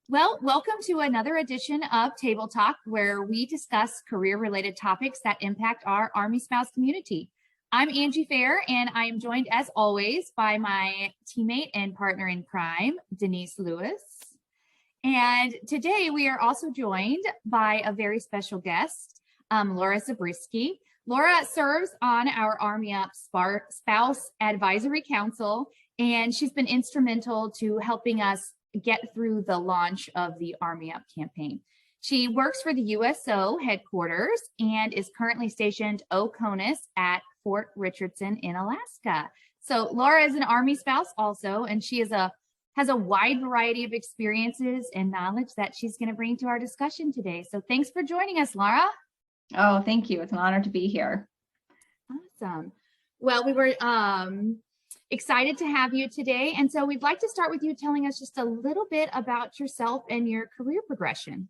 Well, welcome to another edition of Table Talk, where we discuss career-related topics that impact our Army spouse community. I'm Angie Fair, and I am joined, as always, by my teammate and partner in crime, Denise Lewis. And today we are also joined by a very special guest, Laura Zabriskie. Laura serves on our Army Up Spouse Advisory Council, and she's been instrumental to helping us get through the launch of the Army Up campaign. She works for the USO headquarters and is currently stationed OCONUS at Fort Richardson in Alaska. So Laura is an Army spouse also, and she has a wide variety of experiences and knowledge that she's going to bring to our discussion today. So thanks for joining us, Laura. Oh, thank you. It's an honor to be here. Awesome. Well, we were excited to have you today. And so we'd like to start with you telling us just a little bit about yourself and your career progression.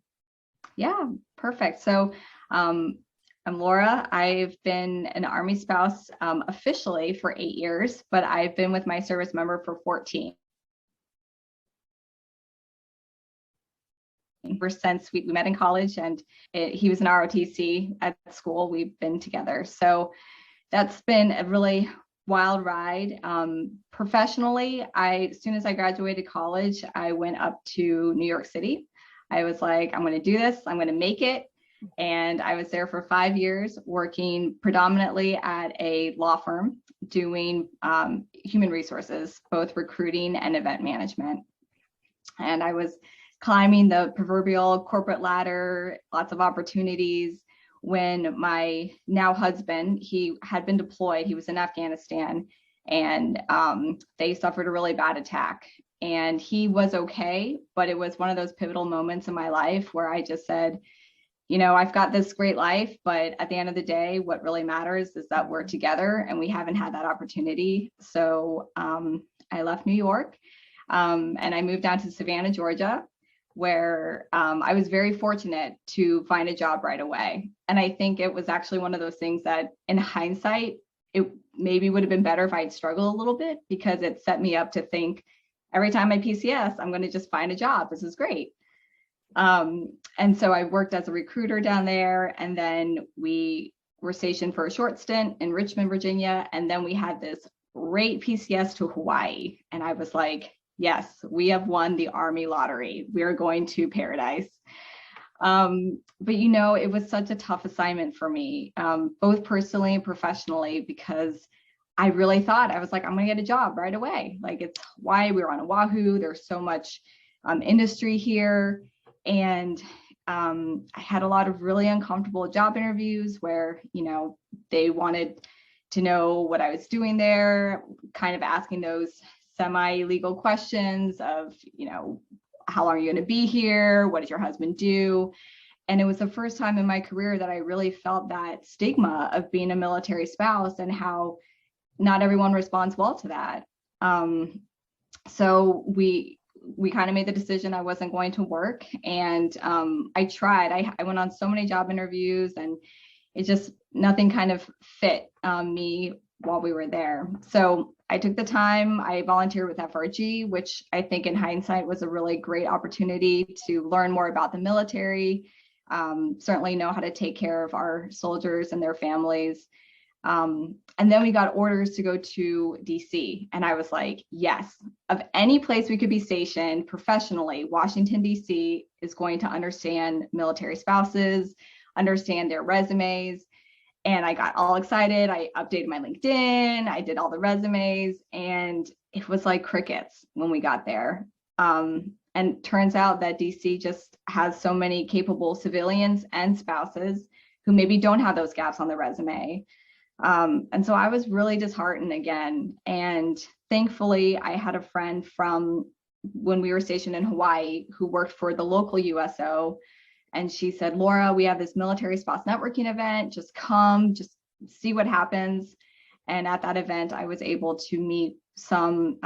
Yeah, perfect. So I'm Laura. I've been an Army spouse officially for 8 years, but I've been with my service member for 14. Since we met in college, and he was an ROTC at school. We've been together. So that's been a really wild ride. Professionally, as soon as I graduated college, I went up to New York City. I was like, I'm going to do this. I'm going to make it. And I was there for 5 years, working predominantly at a law firm, doing human resources, both recruiting and event management. And I was climbing the proverbial corporate ladder, lots of opportunities. When my now husband, he had been deployed, he was in Afghanistan, and they suffered a really bad attack. And he was okay, but it was one of those pivotal moments in my life where I just said, you know, I've got this great life, but at the end of the day, what really matters is that we're together, and we haven't had that opportunity. So I left New York and I moved down to Savannah, Georgia, where I was very fortunate to find a job right away. And I think it was actually one of those things that in hindsight, it maybe would have been better if I'd struggled a little bit, because it set me up to think every time I PCS, I'm going to just find a job. This is great. And so I worked as a recruiter down there, and then we were stationed for a short stint in Richmond, Virginia. And then we had this great PCS to Hawaii. And I was like, yes, we have won the Army lottery. We are going to paradise. But you know, it was such a tough assignment for me, both personally and professionally, because I really thought, I was like, I'm gonna get a job right away. Like, it's why we were on Oahu. There's so much industry here. And I had a lot of really uncomfortable job interviews where, you know, they wanted to know what I was doing there, kind of asking those semi-legal questions of, you know, how long are you going to be here? What does your husband do? And it was the first time in my career that I really felt that stigma of being a military spouse and how not everyone responds well to that. So we kind of made the decision I wasn't going to work. And I tried. I went on so many job interviews, and it just, nothing kind of fit me while we were there. So I took the time, I volunteered with FRG, which I think in hindsight was a really great opportunity to learn more about the military, certainly know how to take care of our soldiers and their families. And then we got orders to go to DC. And I was like, yes, of any place we could be stationed professionally, Washington, DC is going to understand military spouses, understand their resumes. And I got all excited. I updated my LinkedIn. I did all the resumes, and it was like crickets when we got there. And turns out that DC just has so many capable civilians and spouses who maybe don't have those gaps on the resume. And so I was really disheartened again. And thankfully, I had a friend from when we were stationed in Hawaii who worked for the local USO. And she said, Laura, we have this military spouse networking event. Just come, just see what happens. And at that event, I was able to meet some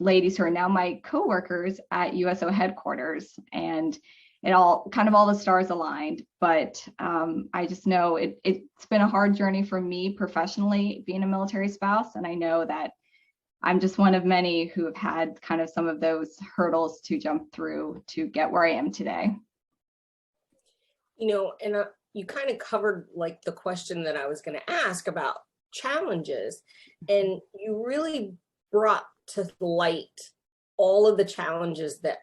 ladies who are now my coworkers at USO headquarters. And it all the stars aligned. But I just know it's been a hard journey for me professionally, being a military spouse. And I know that I'm just one of many who have had kind of some of those hurdles to jump through to get where I am today. And you kind of covered like the question that I was going to ask about challenges, and you really brought to light all of the challenges that,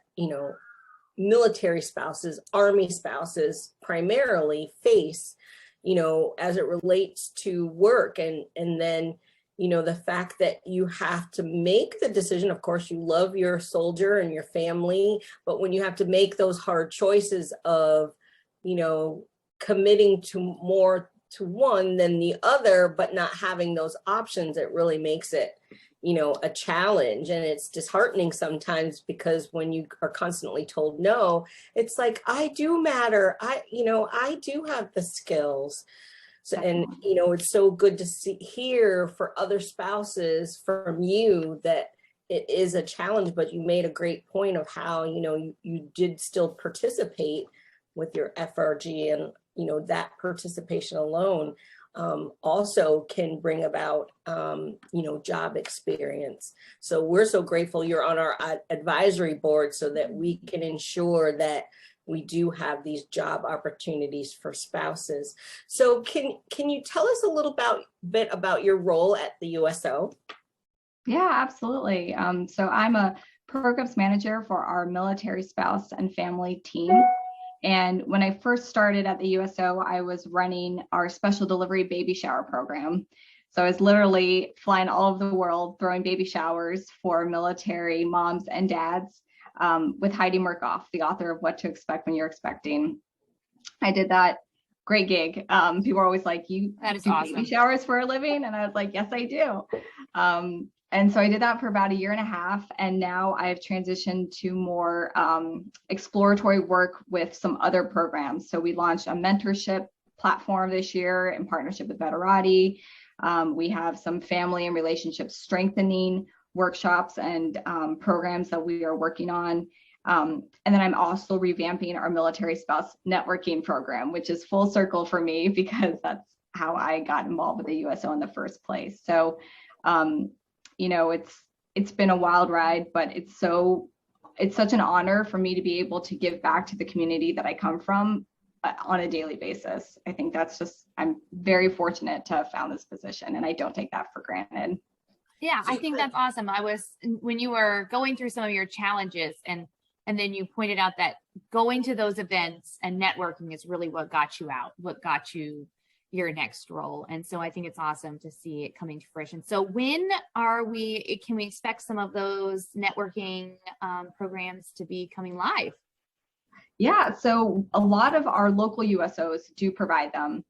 military spouses, Army spouses primarily face, as it relates to work. And then, the fact that you have to make the decision, of course, you love your soldier and your family, but when you have to make those hard choices of, committing to more to one than the other, but not having those options, it really makes it, a challenge. And it's disheartening sometimes, because when you are constantly told no, it's like, I do matter. I do have the skills. So, and, it's so good to hear for other spouses from you that it is a challenge, but you made a great point of how, you did still participate with your FRG, and, that participation alone also can bring about, job experience. So we're so grateful you're on our advisory board, so that we can ensure that we do have these job opportunities for spouses. So can you tell us a little bit about your role at the USO? Yeah, absolutely. So I'm a programs manager for our military spouse and family team. And when I first started at the USO, I was running our special delivery baby shower program. So I was literally flying all over the world, throwing baby showers for military moms and dads, with Heidi Murkoff, the author of What to Expect When You're Expecting. I did that. Great gig. People are always like, you do awesome. Baby showers for a living? And I was like, yes, I do. And so I did that for about 1.5 years. And now I've transitioned to more exploratory work with some other programs. So we launched a mentorship platform this year in partnership with Veterati. We have some family and relationship strengthening workshops and programs that we are working on. And then I'm also revamping our military spouse networking program, which is full circle for me, because that's how I got involved with the USO in the first place. So, it's been a wild ride, but it's such an honor for me to be able to give back to the community that I come from on a daily basis. I think I'm very fortunate to have found this position, and I don't take that for granted. Yeah, I think that's awesome. When you were going through some of your challenges, and then you pointed out that going to those events and networking is really what got you your next role. And so I think it's awesome to see it coming to fruition. So when can we expect some of those networking programs to be coming live? Yeah, so a lot of our local USOs do provide them.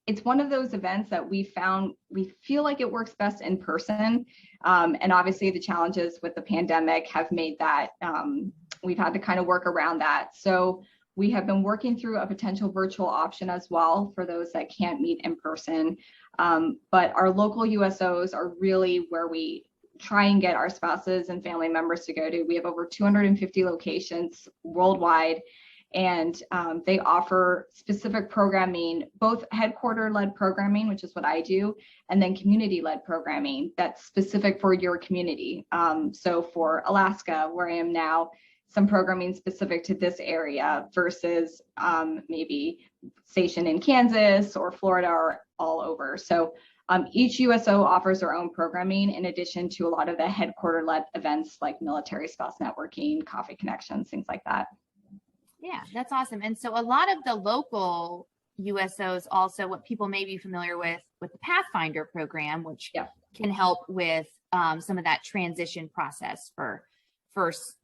It's one of those events that we feel like it works best in person. And obviously the challenges with the pandemic have made that we've had to kind of work around that. So we have been working through a potential virtual option as well for those that can't meet in person. But our local USOs are really where we try and get our spouses and family members to go to. We have over 250 locations worldwide, and they offer specific programming, both headquarter-led programming, which is what I do, and then community-led programming that's specific for your community. So for Alaska, where I am now, some programming specific to this area versus maybe stationed in Kansas or Florida or all over. So each USO offers their own programming, in addition to a lot of the headquarter-led events like military spouse networking, coffee connections, things like that. Yeah, that's awesome. And so a lot of the local USOs also, what people may be familiar with the Pathfinder program, which can help with some of that transition process for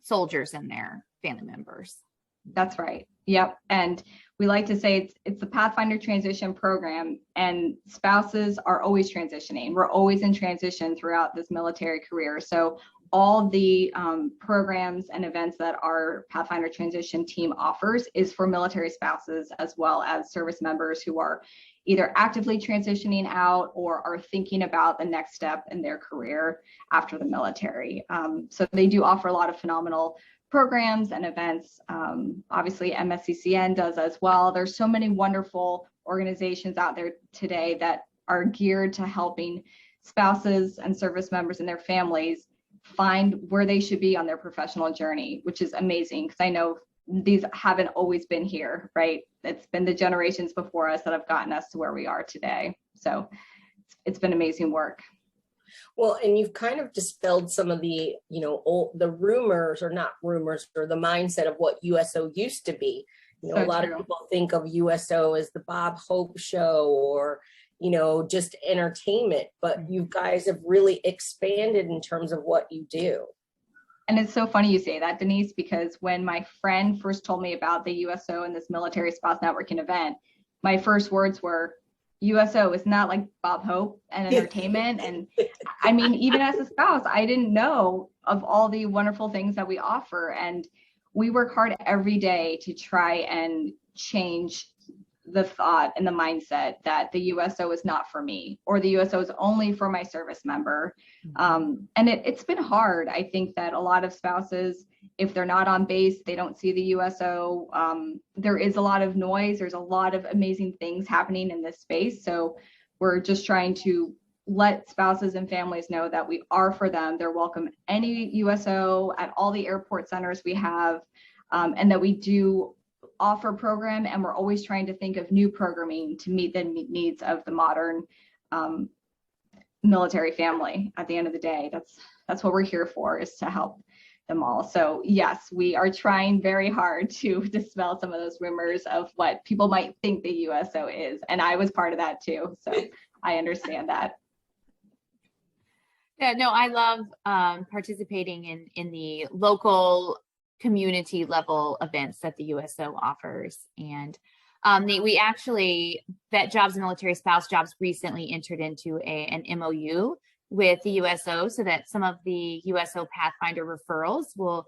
soldiers and their family members. That's right. Yep. And we like to say it's the Pathfinder transition program, and spouses are always transitioning. We're always in transition throughout this military career. So all the programs and events that our Pathfinder transition team offers is for military spouses, as well as service members who are either actively transitioning out or are thinking about the next step in their career after the military. So they do offer a lot of phenomenal programs and events. Obviously MSCCN does as well. There's so many wonderful organizations out there today that are geared to helping spouses and service members and their families find where they should be on their professional journey, which is amazing because I know these haven't always been here, right? It's been the generations before us that have gotten us to where we are today. So it's been amazing work. Well, and you've kind of dispelled some of the, the rumors, or not rumors, or the mindset of what USO used to be. A lot of people think of USO as the Bob Hope show, or, just entertainment, but you guys have really expanded in terms of what you do. And it's so funny you say that, Denise, because when my friend first told me about the USO and this military spouse networking event, my first words were, USO is not like Bob Hope and entertainment. And I mean, even as a spouse, I didn't know of all the wonderful things that we offer. And we work hard every day to try and change the thought and the mindset that the USO is not for me, or the USO is only for my service member. And it's been hard. I think that a lot of spouses, if they're not on base, they don't see the USO. There is a lot of noise. There's a lot of amazing things happening in this space. So we're just trying to let spouses and families know that we are for them. They're welcome any USO at all the airport centers we have, and that we do offer program, and we're always trying to think of new programming to meet the needs of the modern military family. At the end of the day, that's what we're here for, is to help them all. So yes, we are trying very hard to dispel some of those rumors of what people might think the USO is, and I was part of that too, so I understand that. Yeah, no, I love participating in the local community level events that the USO offers. And we actually, VetJobs and Military Spouse Jobs recently entered into an MOU with the USO, so that some of the USO Pathfinder referrals will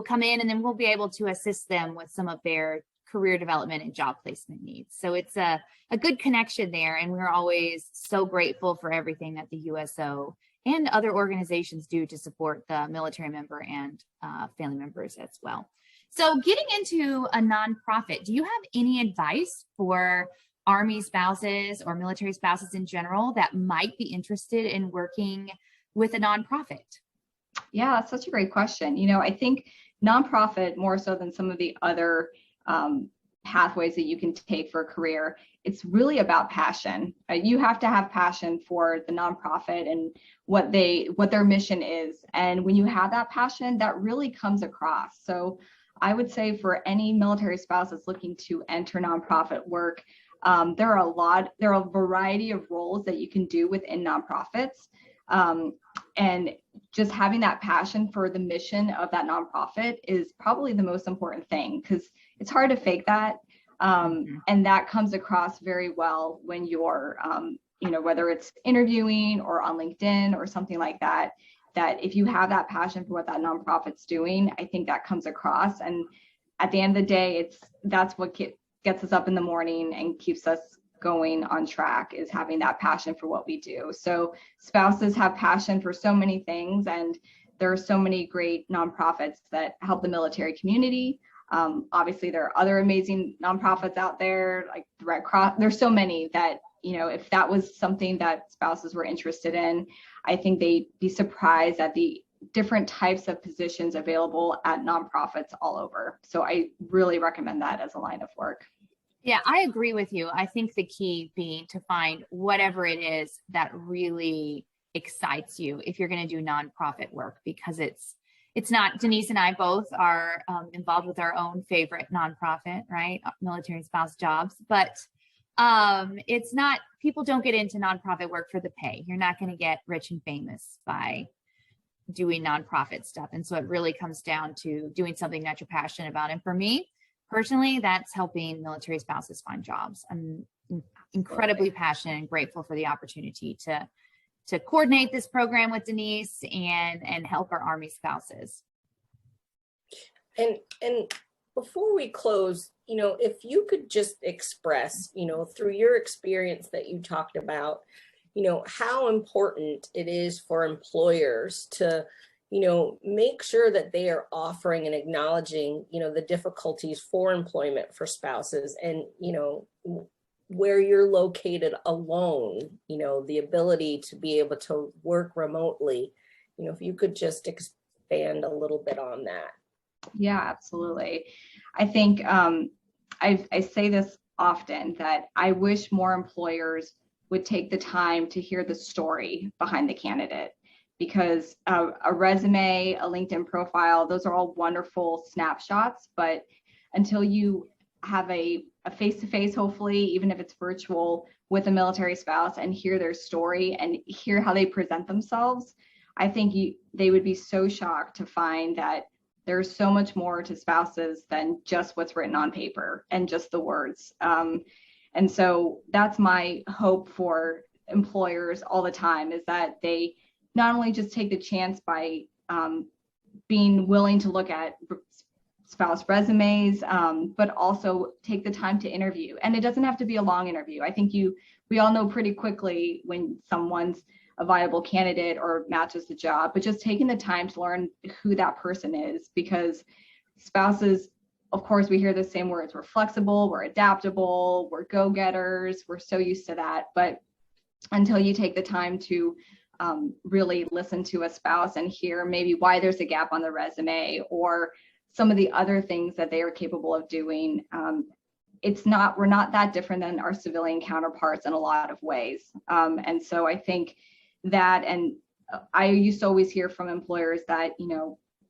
come in, and then we'll be able to assist them with some of their career development and job placement needs. So it's a good connection there. And we're always so grateful for everything that the USO and other organizations do to support the military member and family members as well. So getting into a nonprofit, do you have any advice for Army spouses or military spouses in general that might be interested in working with a nonprofit? Yeah, that's such a great question. I think nonprofit, more so than some of the other pathways that you can take for a career, it's really about passion. You have to have passion for the nonprofit and what their mission is. And when you have that passion, that really comes across. So I would say for any military spouse that's looking to enter nonprofit work, there are a variety of roles that you can do within nonprofits. And just having that passion for the mission of that nonprofit is probably the most important thing, because it's hard to fake that. And that comes across very well when you're, whether it's interviewing or on LinkedIn or something like that, that if you have that passion for what that nonprofit's doing, I think that comes across. And at the end of the day, that's what gets us up in the morning and keeps us going on track, is having that passion for what we do. So spouses have passion for so many things, and there are so many great nonprofits that help the military community. Obviously, there are other amazing nonprofits out there, like the Red Cross. There's so many that, if that was something that spouses were interested in, I think they'd be surprised at the different types of positions available at nonprofits all over. So I really recommend that as a line of work. Yeah, I agree with you. I think the key being to find whatever it is that really excites you if you're going to do nonprofit work, because it's not, Denise and I both are involved with our own favorite nonprofit, right? Military Spouse Jobs. But it's not, people don't get into nonprofit work for the pay. You're not going to get rich and famous by doing nonprofit stuff. And so it really comes down to doing something that you're passionate about. And for me, personally, that's helping military spouses find jobs. I'm incredibly passionate and grateful for the opportunity to coordinate this program with Denise and help our Army spouses. And before we close, if you could just express, through your experience that you talked about, how important it is for employers to make sure that they are offering and acknowledging, the difficulties for employment for spouses, and, where you're located alone, the ability to be able to work remotely, if you could just expand a little bit on that. Yeah, absolutely. I think I say this often, that I wish more employers would take the time to hear the story behind the candidate, because a resume, a LinkedIn profile, those are all wonderful snapshots, but until you have a face-to-face, hopefully, even if it's virtual, with a military spouse and hear their story and hear how they present themselves, I think they would be so shocked to find that there's so much more to spouses than just what's written on paper and just the words. And so that's my hope for employers all the time, is that they not only just take the chance by being willing to look at spouse resumes, but also take the time to interview. And it doesn't have to be a long interview. I think we all know pretty quickly when someone's a viable candidate or matches the job, but just taking the time to learn who that person is, because spouses, of course, we hear the same words. We're flexible, we're adaptable, we're go-getters, we're so used to that. But until you take the time to really listen to a spouse and hear maybe why there's a gap on the resume or some of the other things that they are capable of doing, we're not that different than our civilian counterparts in a lot of ways. And so I think that, and I used to always hear from employers that,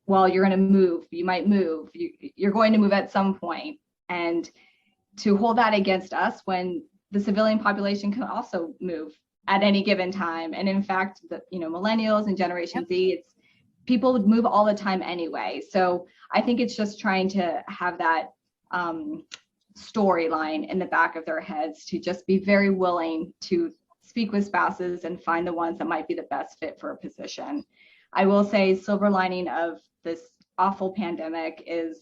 well, you're going to move, you might move, you're going to move at some point. And to hold that against us when the civilian population can also move at any given time. And in fact, millennials and Generation Z, people would move all the time anyway. So I think it's just trying to have that storyline in the back of their heads to just be very willing to speak with spouses and find the ones that might be the best fit for a position. I will say, silver lining of this awful pandemic is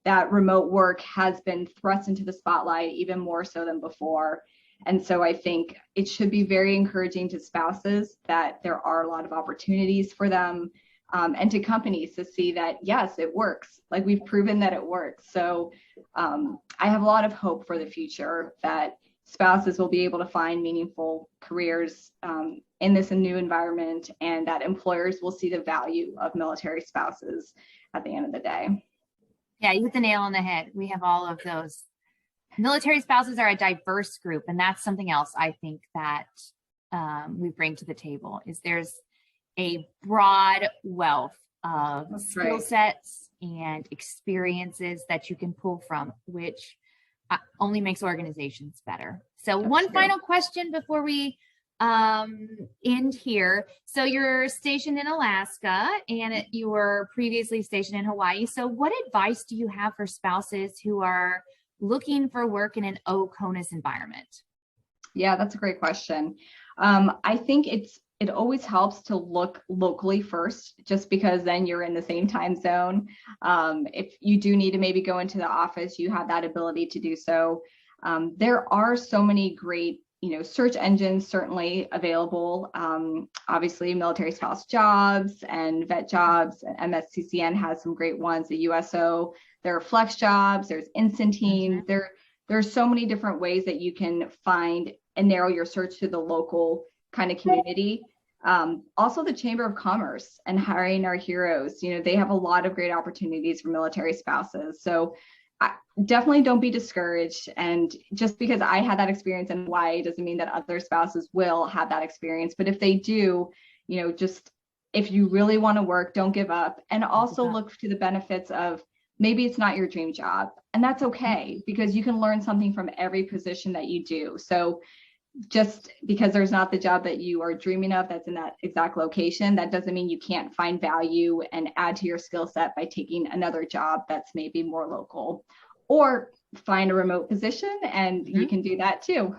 that remote work has been thrust into the spotlight even more so than before. And so I think it should be very encouraging to spouses that there are a lot of opportunities for them, and to companies to see that, yes, it works. Like, we've proven that it works. So I have a lot of hope for the future that spouses will be able to find meaningful careers in this new environment, and that employers will see the value of military spouses at the end of the day. Yeah, you hit the nail on the head. We have all of those. Military spouses are a diverse group, and that's something else I think that we bring to the table, is there's a broad wealth of skill sets and experiences that you can pull from, which only makes organizations better. So one final question before we end here. So you're stationed in Alaska, and you were previously stationed in Hawaii. So what advice do you have for spouses who are looking for work in an OCONUS environment? Yeah, that's a great question. I think it always helps to look locally first, just because then you're in the same time zone. If you do need to maybe go into the office, you have that ability to do so. There are so many great, search engines certainly available. Obviously, Military Spouse Jobs and VetJobs, and MSCCN has some great ones. The USO, there are Flex Jobs, there's Instant Team. There's so many different ways that you can find and narrow your search to the local kind of community. Also, the Chamber of Commerce and Hiring Our Heroes, they have a lot of great opportunities for military spouses. So definitely don't be discouraged. And just because I had that experience in Hawaii doesn't mean that other spouses will have that experience. But if they do, just if you really want to work, don't give up. And also look to the benefits of, maybe it's not your dream job, and that's okay, because you can learn something from every position that you do. So just because there's not the job that you are dreaming of that's in that exact location, that doesn't mean you can't find value and add to your skill set by taking another job that's maybe more local, or find a remote position, and you can do that too.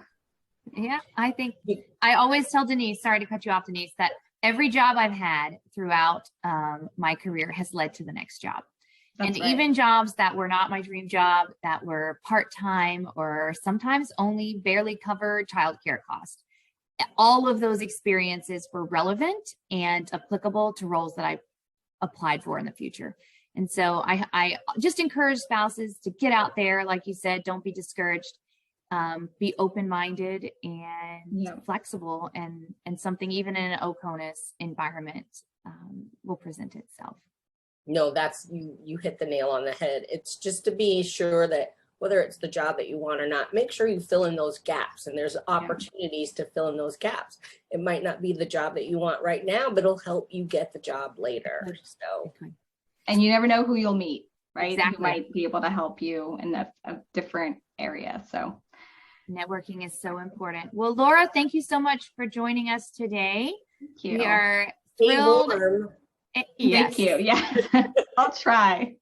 Yeah, I think I always tell Denise, sorry to cut you off, Denise, that every job I've had throughout my career has led to the next job. That's right. Even jobs that were not my dream job, that were part-time or sometimes only barely covered childcare costs, all of those experiences were relevant and applicable to roles that I applied for in the future. And so I just encourage spouses to get out there. Like you said, don't be discouraged. be open-minded and Yeah. flexible, and something even in an OCONUS environment will present itself. No, that's you hit the nail on the head. It's just to be sure that whether it's the job that you want or not, make sure you fill in those gaps, and there's opportunities to fill in those gaps. It might not be the job that you want right now, but it'll help you get the job later. So, and you never know who you'll meet, right? Exactly. Who might be able to help you in a different area. So networking is so important. Well, Laura, thank you so much for joining us today. thank you. We are stay thrilled. warm. Yes. Thank you. Yeah, I'll try.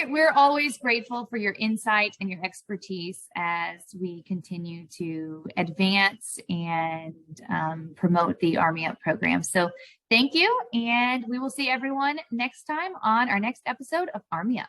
We're always grateful for your insight and your expertise as we continue to advance and promote the Army Up program. So thank you, and we will see everyone next time on our next episode of Army Up.